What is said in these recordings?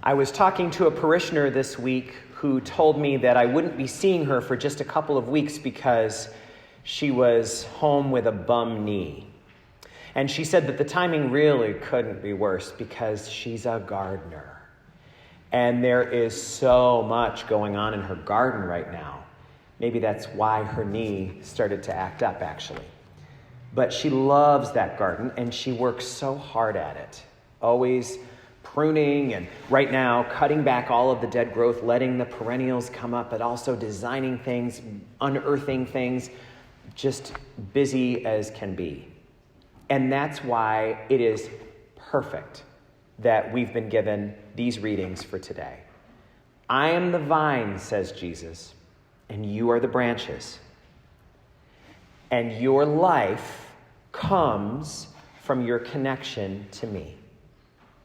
I was talking to a parishioner this week who told me that I wouldn't be seeing her for just a couple of weeks because she was home with a bum knee. And she said that the timing really couldn't be worse because she's a gardener. And there is so much going on in her garden right now. Maybe that's why her knee started to act up, actually. But she loves that garden, and she works so hard at it, always pruning and right now cutting back all of the dead growth, letting the perennials come up, but also designing things, unearthing things, just busy as can be. And that's why it is perfect that we've been given these readings for today. I am the vine, says Jesus, and you are the branches. And your life comes from your connection to me.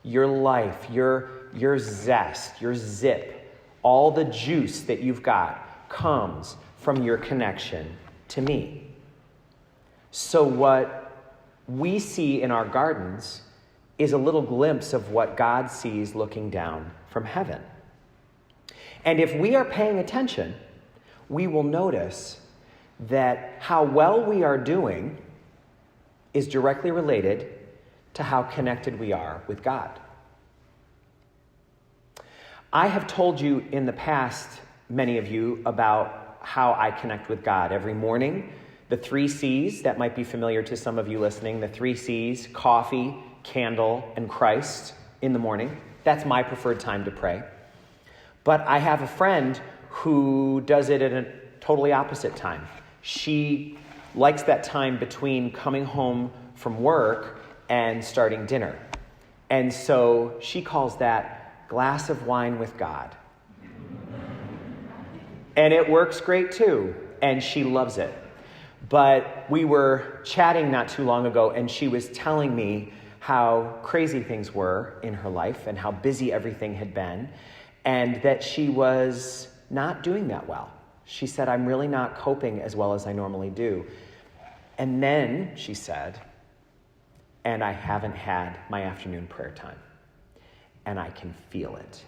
Your life, your zest, your zip, all the juice that you've got comes from your connection to me. So what we see in our gardens is a little glimpse of what God sees looking down from heaven. And if we are paying attention, we will notice that how well we are doing is directly related to how connected we are with God. I have told you in the past, many of you, about how I connect with God. Every morning, the 3 C's, that might be familiar to some of you listening, the 3 C's, coffee, candle, and Christ in the morning. That's my preferred time to pray. But I have a friend who does it at a totally opposite time. She likes that time between coming home from work and starting dinner. And so she calls that glass of wine with God. And it works great too, and she loves it. But we were chatting not too long ago, and she was telling me how crazy things were in her life and how busy everything had been, and that she was not doing that well. She said, I'm really not coping as well as I normally do. And then she said, and I haven't had my afternoon prayer time. And I can feel it.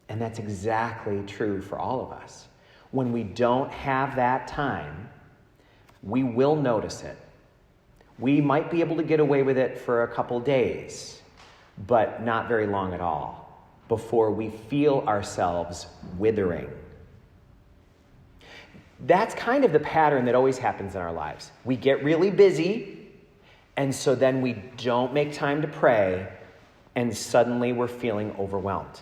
And that's exactly true for all of us. When we don't have that time, we will notice it. We might be able to get away with it for a couple days, but not very long at all, before we feel ourselves withering. That's kind of the pattern that always happens in our lives. We get really busy, and so then we don't make time to pray, and suddenly we're feeling overwhelmed.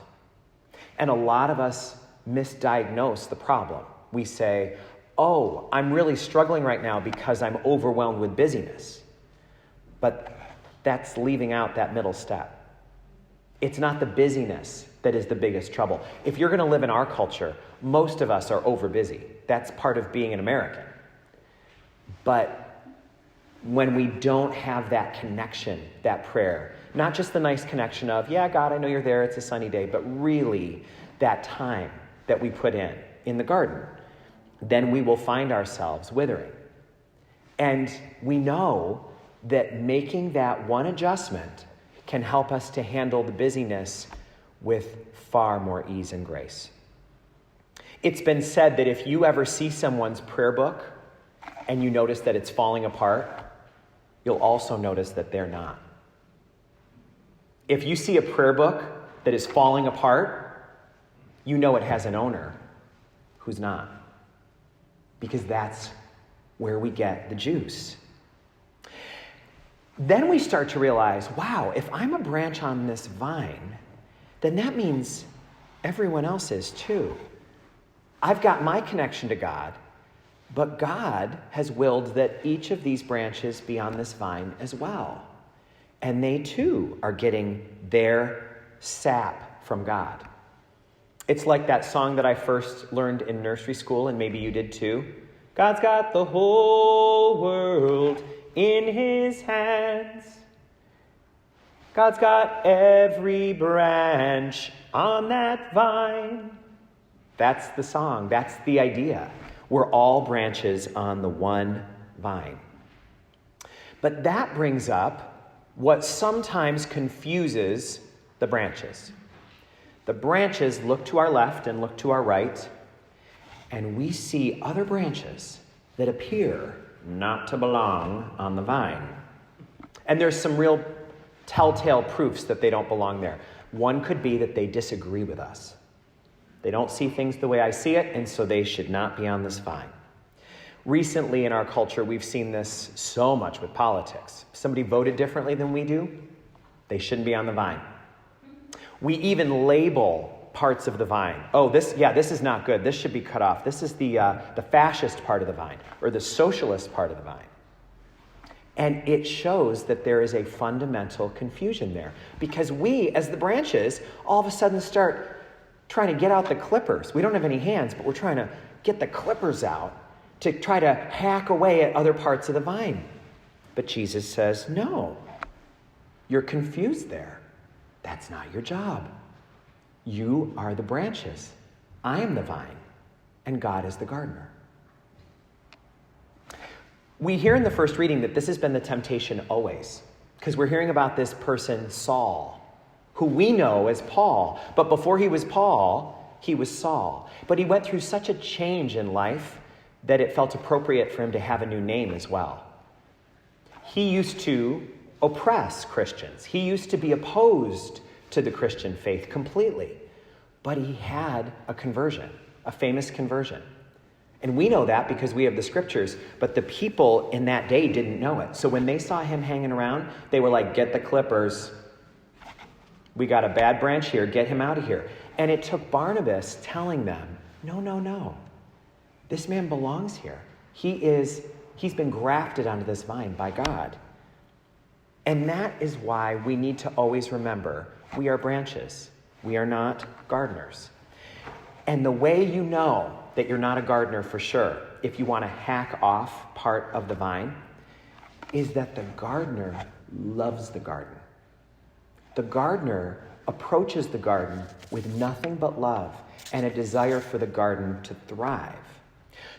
And a lot of us misdiagnose the problem. We say, oh, I'm really struggling right now because I'm overwhelmed with busyness. But that's leaving out that middle step. It's not the busyness that is the biggest trouble. If you're going to live in our culture, most of us are overbusy. That's part of being an American. But when we don't have that connection, that prayer, not just the nice connection of, yeah, God, I know you're there, it's a sunny day, but really that time that we put in the garden, then we will find ourselves withering. And we know that making that one adjustment can help us to handle the busyness with far more ease and grace. It's been said that if you ever see someone's prayer book and you notice that it's falling apart, you'll also notice that they're not. If you see a prayer book that is falling apart, you know it has an owner who's not. Because that's where we get the juice. Then we start to realize, wow, if I'm a branch on this vine, then that means everyone else is too. I've got my connection to God, but God has willed that each of these branches be on this vine as well. And they too are getting their sap from God. It's like that song that I first learned in nursery school, and maybe you did too. God's got the whole world in his hands. God's got every branch on that vine. That's the song. That's the idea. We're all branches on the one vine. But that brings up what sometimes confuses the branches. The branches look to our left and look to our right, and we see other branches that appear not to belong on the vine. And there's some real telltale proofs that they don't belong there. One could be that they disagree with us. They don't see things the way I see it, and so they should not be on this vine. Recently in our culture, we've seen this so much with politics. If somebody voted differently than we do, they shouldn't be on the vine. We even label parts of the vine. Oh, this is not good. This should be cut off. This is the fascist part of the vine, or the socialist part of the vine. And it shows that there is a fundamental confusion there, because we, as the branches, all of a sudden start trying to get out the clippers. We don't have any hands, but we're trying to get the clippers out to try to hack away at other parts of the vine. But Jesus says, no, you're confused there. That's not your job. You are the branches. I am the vine, and God is the gardener. We hear in the first reading that this has been the temptation always, because we're hearing about this person, Saul, who we know as Paul. But before he was Paul, he was Saul. But he went through such a change in life that it felt appropriate for him to have a new name as well. He used to oppress Christians. He used to be opposed to the Christian faith completely. But he had a conversion, a famous conversion. And we know that because we have the scriptures, but the people in that day didn't know it. So when they saw him hanging around, they were like, get the clippers. We got a bad branch here. Get him out of here. And it took Barnabas telling them, no. This man belongs here. He's been grafted onto this vine by God. And that is why we need to always remember we are branches. We are not gardeners. And the way you know that you're not a gardener for sure, if you want to hack off part of the vine, is that the gardener loves the garden. The gardener approaches the garden with nothing but love and a desire for the garden to thrive.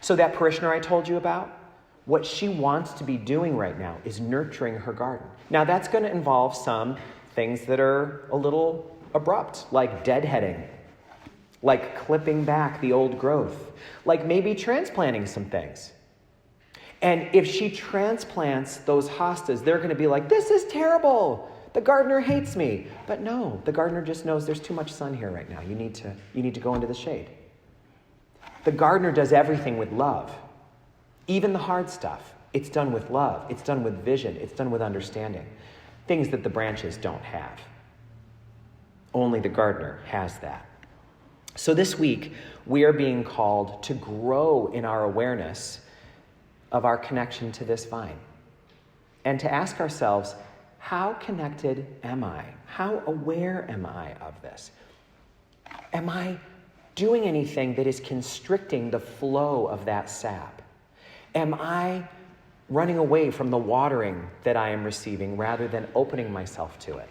So that parishioner I told you about, what she wants to be doing right now is nurturing her garden. Now that's going to involve some things that are a little abrupt, like deadheading, like clipping back the old growth, like maybe transplanting some things. And if she transplants those hostas, they're going to be like, this is terrible. The gardener hates me. But no, the gardener just knows there's too much sun here right now. You need to go into the shade. The gardener does everything with love. Even the hard stuff. It's done with love. It's done with vision. It's done with understanding. Things that the branches don't have. Only the gardener has that. So this week, we are being called to grow in our awareness of our connection to this vine. And to ask ourselves, how connected am I? How aware am I of this? Am I doing anything that is constricting the flow of that sap? Am I running away from the watering that I am receiving rather than opening myself to it?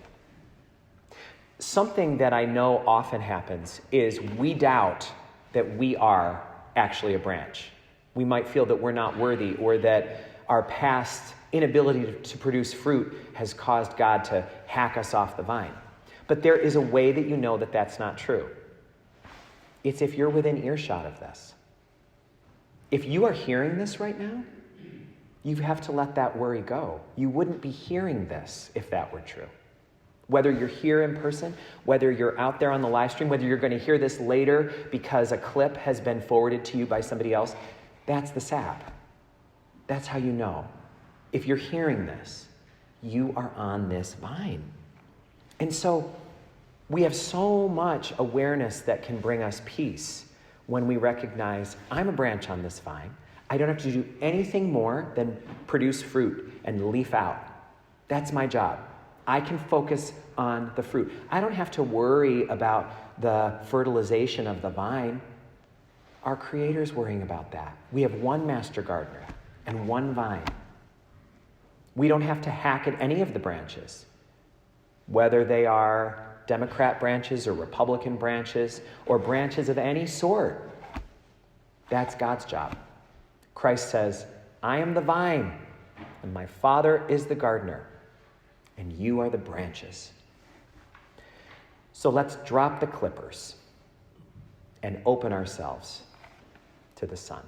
Something that I know often happens is we doubt that we are actually a branch. We might feel that we're not worthy, or that our past inability to produce fruit has caused God to hack us off the vine. But there is a way that you know that that's not true. It's if you're within earshot of this. If you are hearing this right now, you have to let that worry go. You wouldn't be hearing this if that were true. Whether you're here in person, whether you're out there on the live stream, whether you're going to hear this later because a clip has been forwarded to you by somebody else, that's the sap. That's how you know. If you're hearing this, you are on this vine. And so we have so much awareness that can bring us peace when we recognize I'm a branch on this vine. I don't have to do anything more than produce fruit and leaf out. That's my job. I can focus on the fruit. I don't have to worry about the fertilization of the vine. Our Creator's worrying about that. We have one master gardener and one vine. We don't have to hack at any of the branches, whether they are Democrat branches or Republican branches or branches of any sort. That's God's job. Christ says, I am the vine, and my Father is the gardener, and you are the branches. So let's drop the clippers and open ourselves to the sun.